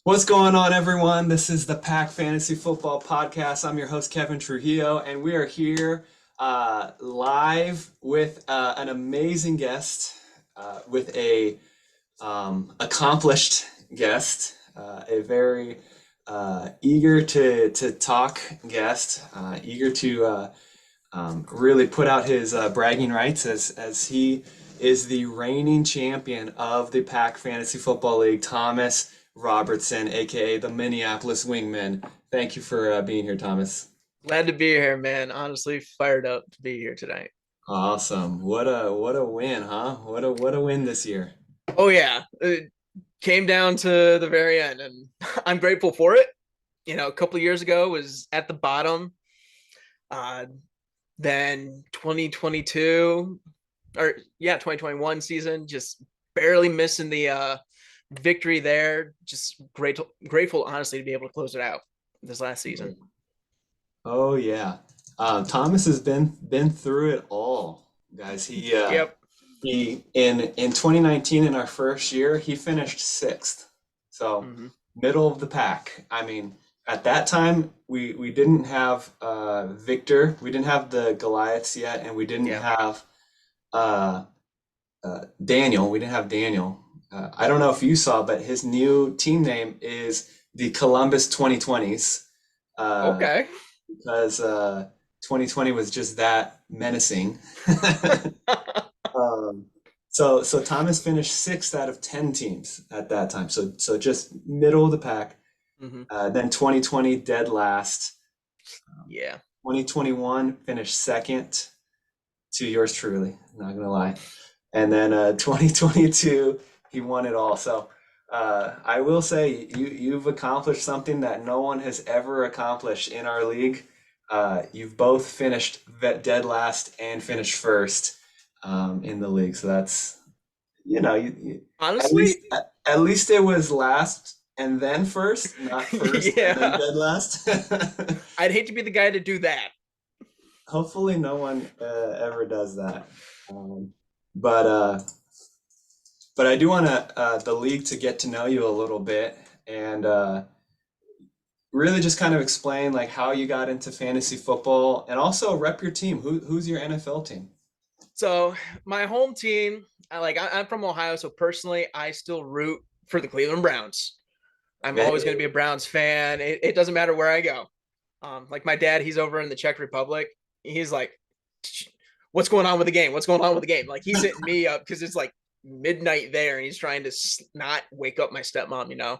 What's going on, everyone? This is the Pack Fantasy Football Podcast. I'm your host, Kevin Trujillo, and we are here live with an amazing guest, with a accomplished guest, a very eager to talk guest, eager to really put out his bragging rights as he is the reigning champion of the Pack Fantasy Football League, Thomas Robertson, aka the Minneapolis Wingmen. Thank you for being here, Thomas. Glad to be here, man. Honestly, fired up to be here tonight. Awesome. What a win, huh? What a win this year. Oh yeah, it came down to the very end, and I'm grateful for it. A couple of years ago was at the bottom. Uh, then 2022, or yeah, 2021 season, just barely missing the victory there. Just grateful, honestly, to be able to close it out this last season. Oh yeah. Thomas has been through it all, guys. Yep. He in 2019, in our first year, he finished sixth. So Hmm. middle of the pack. I mean, at that time we didn't have Victor, we didn't have the Goliaths yet, and we didn't Yeah. have uh, Daniel. We didn't have Daniel. I don't know if you saw, but his new team name is the Columbus 2020s. Uh, Okay. because 2020 was just that menacing. Um, so Thomas finished sixth out of 10 teams at that time. So just middle of the pack. Hmm. Then 2020 dead last. Um, Yeah. 2021 finished second to yours truly. Not gonna lie. And then 2022 he won it all. So I will say you've accomplished something that no one has ever accomplished in our league. You've both finished dead last and finished first in the league. So that's at least Honestly, at least it was last and then first, not first and then yeah. dead last. I'd hate to be the guy to do that. Hopefully, no one ever does that. Um, but uh, but I do want the league to get to know you a little bit and really just kind of explain like how you got into fantasy football and also rep your team. Who's your NFL team? So my home team, I'm from Ohio, so personally, I still root for the Cleveland Browns. I'm always going to be a Hey, Browns fan. It doesn't matter where I go. Like my dad, he's over in the Czech Republic. He's like, "What's going on with the game? What's going on with the game?" Like he's hitting me up because it's like midnight there, and he's trying to not wake up my stepmom. of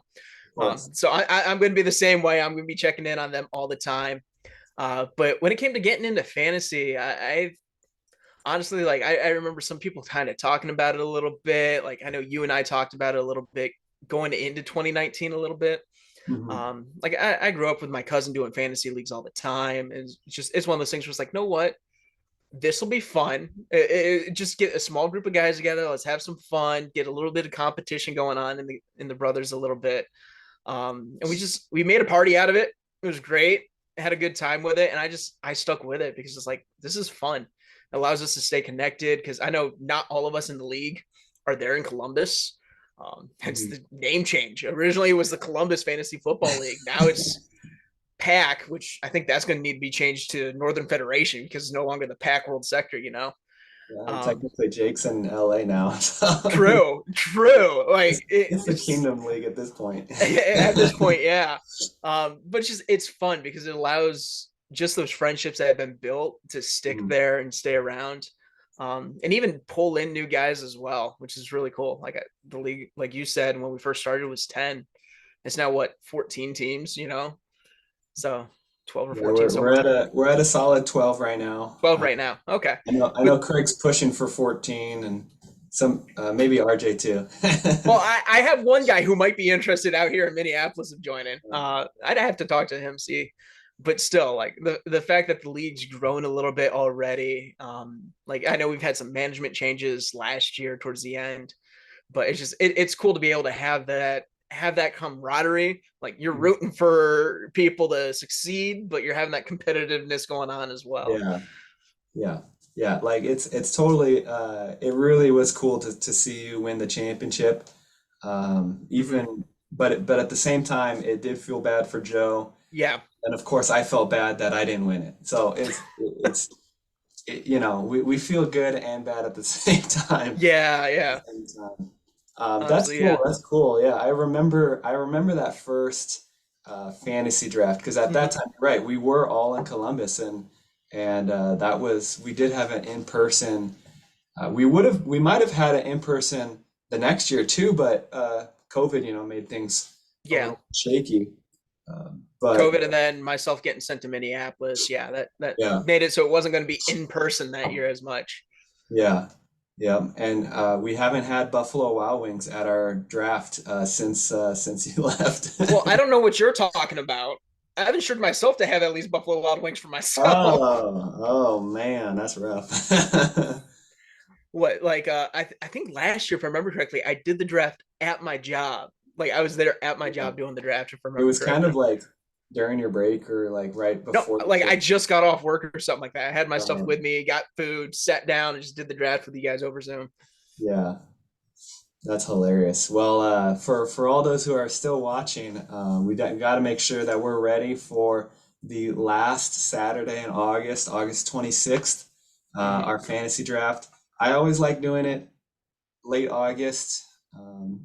course. So I'm going to be the same way. I'm going to be checking in on them all the time. But when it came to getting into fantasy, I honestly, like I remember some people kind of talking about it a little bit. Like I know you and I talked about it a little bit going into 2019 a little bit. Mhm. Like I grew up with my cousin doing fantasy leagues all the time, and it's one of those things where it's like, know what, this will be fun. Just get a small group of guys together. Let's have some fun. Get a little bit of competition going on in the brothers a little bit. And we made a party out of it. It was great. I had a good time with it, and I stuck with it because it's like this is fun. It allows us to stay connected because I know not all of us in the league are there in Columbus. Hence Mhm. the name change. Originally, it was the Columbus Fantasy Football League. Now it's PAC, which I think that's going to need to be changed to Northern Federation because it's no longer the PAC World Sector. Yeah, Um, technically Jake's in LA now, so true. Like it's the it's Kingdom League at this point. at this point, yeah. But it's fun because it allows just those friendships that have been built to stick Mhm. there and stay around. And even pull in new guys as well, which is really cool. The league, like you said, when we first started was 10. It's now what, 14 teams. So 12 or Yeah, 14 we're somewhere. at a solid 12 right now. 12 right now. Okay. I know But Craig's pushing for 14 and some maybe RJ too. well, I have one guy who might be interested out here in Minneapolis of joining. I'd have to talk to him, see. But still, like the fact that the league's grown a little bit already. Like I know we've had some management changes last year towards the end, but it's cool to be able to have that camaraderie. Like you're rooting for people to succeed, but you're having that competitiveness going on as well. Yeah, yeah, yeah. Like it's totally it really was cool to see you win the championship. Mm-hmm. Even but at the same time, it did feel bad for Joe, Yeah. and of course, I felt bad that I didn't win it. So we feel good and bad at the same time. Yeah. Yeah. Same time. That's Honestly, cool. yeah. That's cool. Yeah, I remember that first fantasy draft because at that Mhm. time, right, we were all in Columbus, and that was we did have an in-person. We might have had an in-person the next year too, but COVID, made things a Yeah. little shaky. But COVID and then myself getting sent to Minneapolis. Yeah, that yeah, made it so it wasn't going to be in person that year as much. yeah, yeah, and we haven't had Buffalo Wild Wings at our draft since you left. Well, I don't know what you're talking about. I've insured myself to have at least Buffalo Wild Wings for myself. Oh man, that's rough. What like I think last year, if I remember correctly, I did the draft at my job. Like I was there at my Yeah. job doing the draft, if I It remember was kind of correctly. like during your break or like right No, before the like I trip. just got off work or something like that. I had my stuff Um, with me, got food, sat down, and just did the draft with you guys over Zoom. yeah, that's hilarious. Well, for all those who are still watching, we got to make sure that we're ready for the last Saturday in August, August 26th, Hmm. our fantasy draft. I always like doing it late August.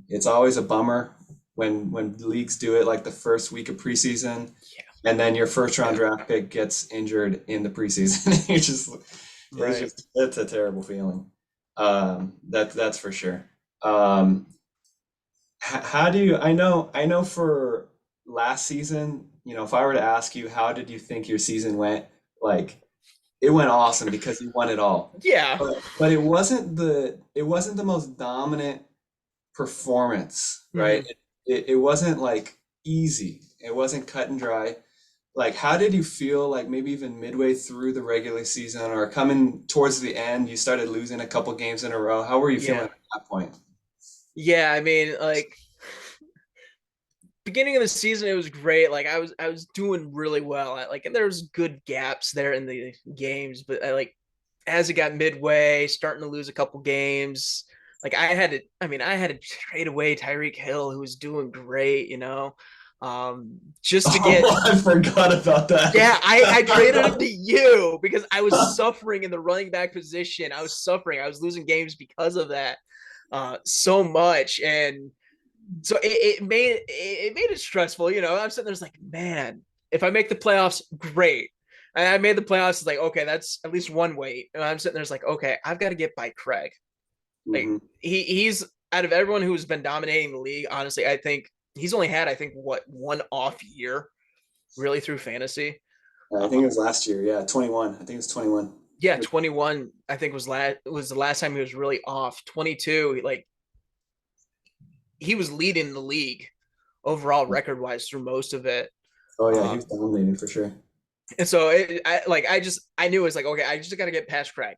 It's always a bummer when leagues do it like the first week of preseason, and then your first round Yeah, draft pick gets injured in the preseason. right. It's a terrible feeling. That's for sure. Um, how do you? I know for last season, if I were to ask you, how did you think your season went? Like it went awesome because you won it all. Yeah. But it wasn't the most dominant performance, right? Hmm. It wasn't like easy. It wasn't cut and dry. Like, how did you feel like maybe even midway through the regular season or coming towards the end, you started losing a couple games in a row? How were you feeling Yeah. at that point? Yeah. I mean, like beginning of the season, it was great. Like I was doing really well. Like and there was good gaps there in the games, but I like as it got midway, starting to lose a couple games. Like I had to trade away Tyreek Hill, who was doing great, just to get. Oh, I forgot about Yeah, I traded him that. to you because I was suffering in the running back position. I was suffering. I was losing games because of that so much, and so it made it stressful. I'm sitting there, like, man, if I make the playoffs, great. And I made the playoffs. It's like, okay, that's at least one weight. And I'm sitting there, like, okay, I've got to get by Craig. Like Mhm. he's out of everyone who's been dominating the league. Honestly, I think he's only had, I think, what, one off year really through fantasy. I think it was Um, last year. Yeah, 21. I think it was 21. yeah, 21. I think was the last time he was really off. 22, like he was leading the league overall record wise through most of it. Oh yeah, he was Um, dominating for sure. and so I knew it was like, okay, I just got to get past Craig.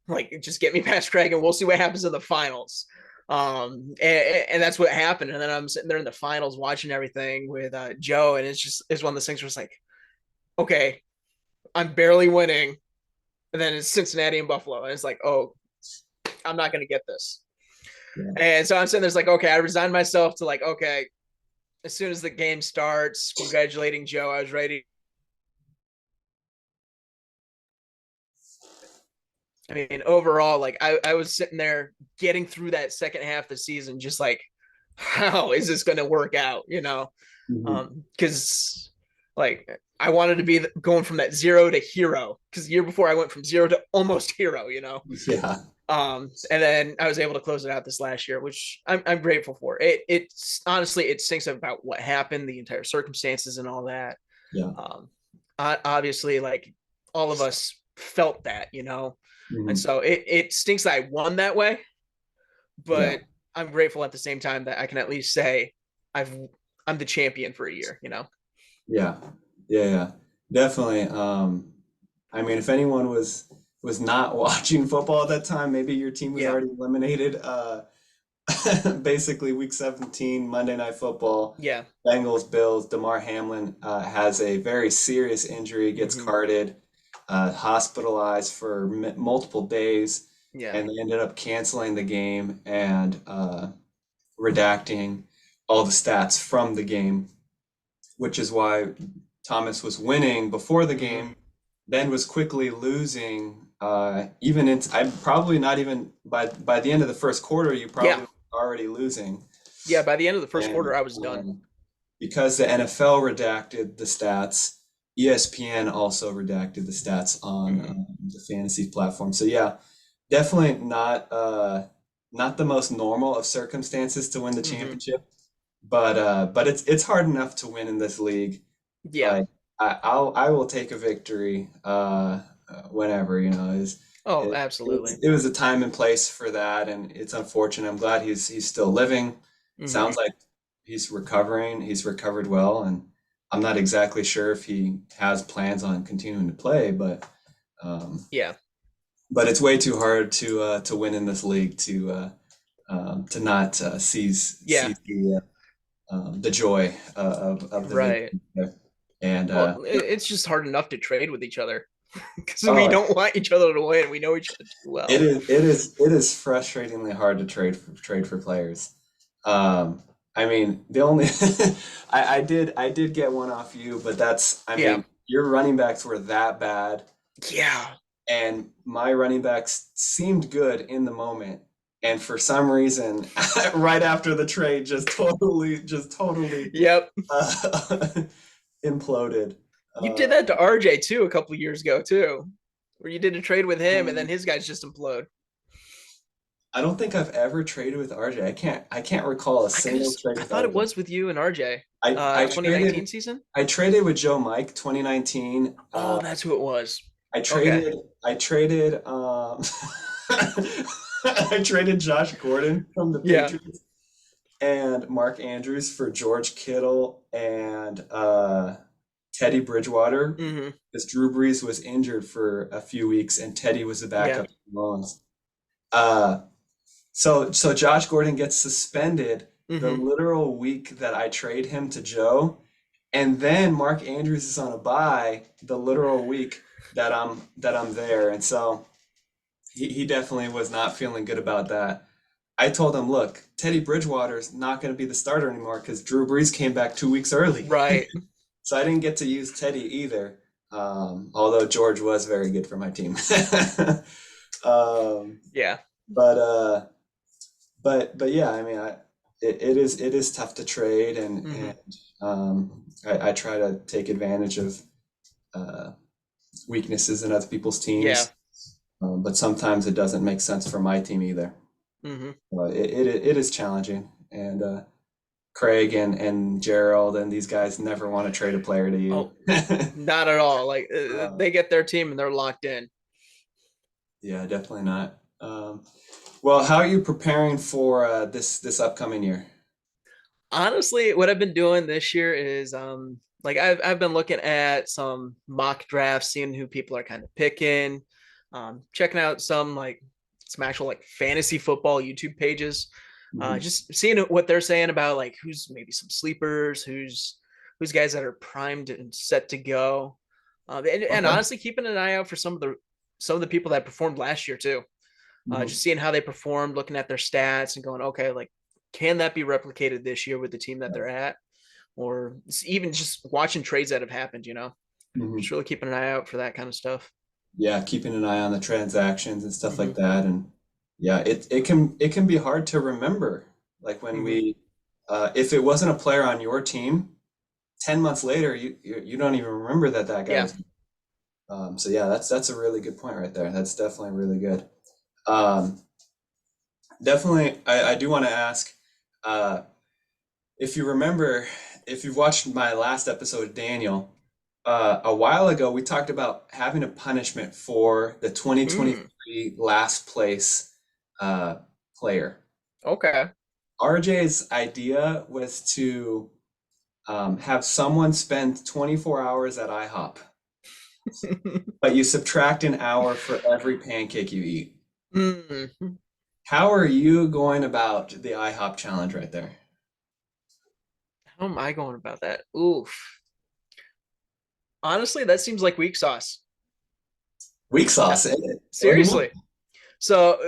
Like, just get me past Craig, and we'll see what happens in the finals. And that's what happened. And then I'm sitting there in the finals watching everything with Joe, and it's one of those things where it's like, okay, I'm barely winning, and then it's Cincinnati and Buffalo, and it's like, oh, I'm not gonna get this. Yeah. And so I'm sitting there's like, okay, I resigned myself to like, okay, as soon as the game starts, congratulating Joe, I was ready. I mean, overall, like I was sitting there getting through that second half of the season, just like, how is this going to work out? Mhm. Because like I wanted to be going from that zero to hero. Because the year before I went from zero to almost hero. Yeah. And then I was able to close it out this last year, which I'm grateful for. It's honestly, it stinks about what happened, the entire circumstances, and all that. Yeah. Um, obviously, like all of us felt that. And Mhm. so it stinks that I won that way, Yeah. but I'm grateful at the same time that I can at least say I've I'm the champion for a year. Yeah. Yeah. Yeah. Definitely. I mean, if anyone was not watching football at that time, maybe your team was Yeah. already eliminated. Basically, week 17, Monday Night Football, Yeah. Bengals, Bills. Damar Hamlin has a very serious injury, gets Hmm. carted, hospitalized for multiple days, Yeah. and they ended up canceling the game and redacting all the stats from the game, which is why Thomas was winning before the Hmm. game, then was quickly losing. Even I'm probably not even by the end of the first quarter, you Yeah. probably were already losing. Yeah. By the end of the first And quarter, I was done. because the NFL redacted the stats, ESPN also redacted the stats on Hmm. the fantasy platform. So yeah, definitely not the most normal of circumstances to win the Hmm. championship, but it's hard enough to win in this league. Yeah. Like I will take a victory whenever, you know. Oh, It absolutely. it was a time and place for that, and it's unfortunate. I'm glad he's still living. Hmm. Sounds like he's recovering. He's recovered well, and I'm not exactly sure if he has plans on continuing to play, um, Yeah. but it's way too hard to win in this league to not Yeah. seize the joy of the Right. victory there. And Well, it's just hard enough to trade with each other because we oh, don't want each other to win. We know each other too well. it is frustratingly hard to trade for players. I mean, the only I did get one off you, but that's I Yeah. mean, your running backs were that bad, Yeah. and my running backs seemed good in the moment, and for some reason, right after the trade, just totally Yep. uh, imploded. You Uh, did that to RJ too a couple years ago too, where you did a trade with him and then um, his guys just implode. I don't think I've ever traded with RJ. I can't recall a single trade I with thought it RJ. was with you and RJ. I I 2019 traded season. I traded with Joe Mike 2019. Oh, that's who it was. I Okay. traded I traded I traded Josh Gordon from the Yeah. Patriots and Mark Andrews for George Kittle and Teddy Bridgewater Hmm. because Drew Brees was injured for a few weeks and Teddy was the Yeah. backup to Mahomes. Uh, so Josh Gordon gets suspended the Hmm. literal week that I trade him to Joe, and then Mark Andrews is on a bye the literal week that I'm there, and so he definitely was not feeling good about that. I told him, look, Teddy Bridgewater is not going to be the starter anymore because Drew Brees came back 2 weeks early, Right. so I didn't get to use Teddy either. Although George was very good for my team. um, Yeah. but but yeah, I mean, it is tough to trade, and Hmm. I try to take advantage of uh, weaknesses in other people's Yeah. teams, but sometimes it doesn't make sense for my team either. Hmm. It is challenging, and Craig and Gerald and these guys never want to trade a player to you. Oh, not at all. Like Uh, they get their team and they're locked in. yeah, definitely not. Well, how are you preparing for this upcoming year? Honestly, what I've been doing this year is like I've been looking at some mock drafts, seeing who people are kind of picking, checking out some actual like fantasy football YouTube pages, Mhm. just seeing what they're saying about like who's maybe some sleepers, who's guys that are primed and set to go, and Okay. honestly keeping an eye out for some of the people that performed last year too, Mhm. just seeing how they performed, looking at their stats and going, okay, like can that be replicated this year with the team that they're at? Or even just watching trades that have happened, just Mhm. really keeping an eye out for that kind of stuff. Yeah, keeping an eye on the transactions and stuff Hmm. like that, and yeah, it can be hard to remember. Like when Hmm. if it wasn't a player on your team, 10 months later, you don't even remember that guy Yeah. was. So yeah, that's a really good point right there. That's definitely really good. Um, Definitely, I do want to ask uh, if you remember, if you've watched my last episode, Daniel. A while ago, we talked about having a punishment for the Mm, 2023 last place uh, player. okay. RJ's idea was to have someone spend 24 hours at IHOP, but you subtract an hour for every pancake you eat. Mm, How are you going about the IHOP challenge right there? how am I going about that? Oof. Honestly, that seems like weak sauce. Weak Uh, sauce. What do you mean? Seriously. So,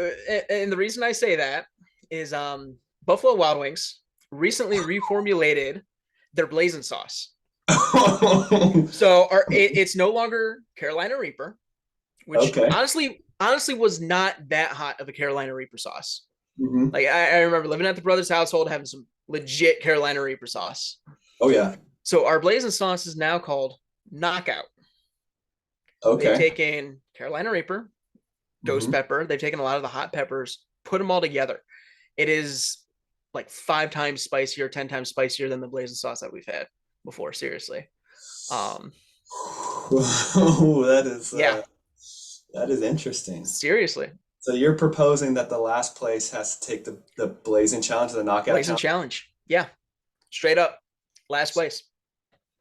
and the reason I say that is Buffalo Wild Wings recently reformulated their blazing sauce. So it's no longer Carolina Reaper, which Okay. honestly was not that hot of a Carolina Reaper sauce. Hmm. Like I remember living at the brother's household having some legit Carolina Reaper sauce. Oh yeah. So our blazing sauce is now called Knockout. They've Okay. taken Carolina Reaper, ghost Hmm. pepper. They've taken a lot of the hot peppers, put them all together. It is like 5 times spicier, 10 times spicier than the blazing sauce that we've had before. Seriously. Um, Oh, yeah, that is interesting. seriously. So you're proposing that the last place has to take the blazing challenge, the knockout Blazing challenge? challenge. Yeah, straight up. Last place.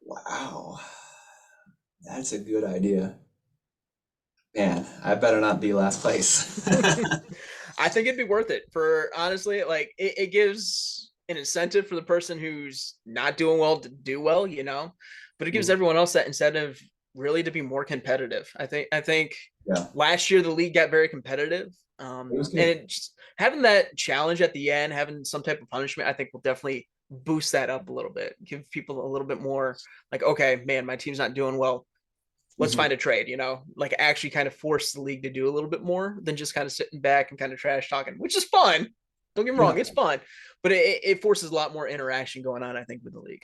Wow, that's a good idea. Man, I better not be last place. I think it'd be worth it for honestly, like it gives an incentive for the person who's not doing well to do well, but it gives Mm, everyone else that incentive really to be more competitive. I think yeah, last year the league got very competitive. it was And good. it just, having that challenge at the end, having some type of punishment, I think will definitely boost that up a little bit, give people a little bit more like, okay, man, my team's not doing well, let's Hmm. find a trade, like actually kind of force the league to do a little bit more than just kind of sitting back and kind of trash talking, which is fun. Don't get me Yeah. wrong, it's fun, but it forces a lot more interaction going on, I think, with the league.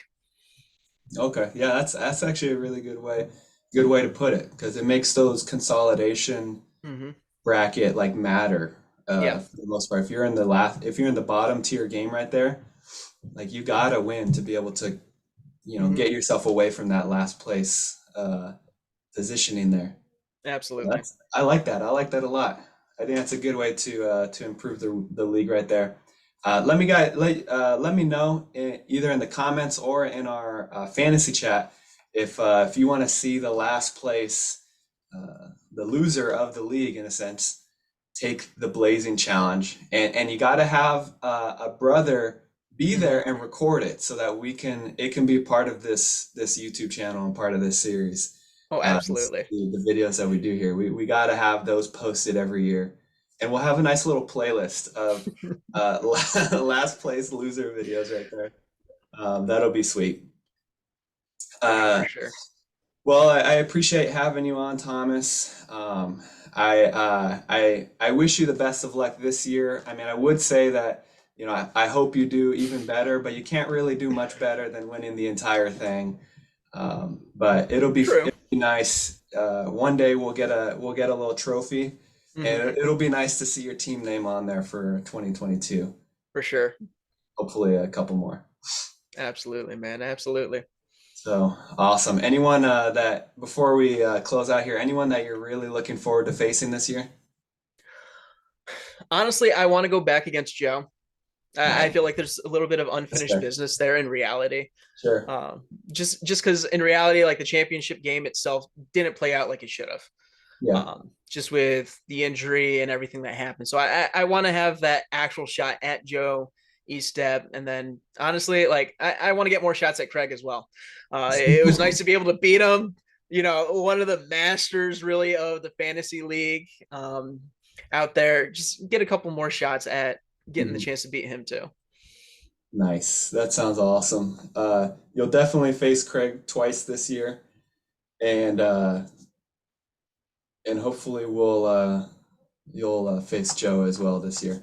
Okay. Yeah, that's actually a really good way to put it because it makes those consolidation Mm-hmm. bracket like matter Yeah. for the most part. If you're in the bottom tier game right there, like you gotta win to be able to, Mm-hmm. get yourself away from that last place positioning there. Absolutely. I like that. I like that a lot. I think that's a good way to improve the league right there. Let me know either in the comments or in our fantasy chat if you want to see the last place, the loser of the league in a sense, take the blazing challenge, and you got to have a brother be Mm-hmm. there and record it so that it can be part of this YouTube channel and part of this series. Oh, absolutely. The videos that we do here. We got to have those posted every year. And we'll have a nice little playlist of last place loser videos right there. That'll be sweet. For sure, for Uh, sure. well, I appreciate having you on, Thomas. I wish you the best of luck this year. I mean, I would say that, I hope you do even better, but you can't really do much better than winning the entire thing. But True. it'll be nice. One day we'll get a little trophy, and Mm-hmm. it'll be nice to see your team name on there for 2022. For sure. Hopefully, a couple more. Absolutely, man. Absolutely. So awesome. Anyone that before we close out here, anyone that you're really looking forward to facing this year? Honestly, I want to go back against Joe. I Nice. feel like there's a little bit of That's unfinished fair. business there in reality. Sure. Just because in reality, like the championship game itself didn't play out like it should have. Yeah. Just with the injury and everything that happened. So I want to have that actual shot at Joe Estep, and then honestly, like I want to get more shots at Craig as well. It was nice to be able to beat him. One of the masters really of the fantasy league out there. Just get a couple more shots at getting the Mhm. chance to beat him too. Nice. That sounds awesome. You'll definitely face Craig twice this year, and hopefully you'll face Joe as well this year.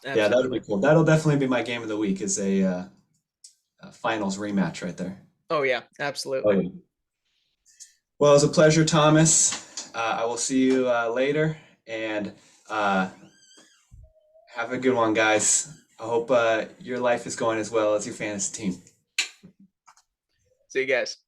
Yeah, that'll be Absolutely. cool. That'll definitely be my game of the week is a finals rematch right there. Oh yeah, Oh, absolutely. yeah. Well, it was a pleasure, Thomas. I will see you later, and uh, have a good one, guys. I hope your life is going as well as your fantasy team. See you guys.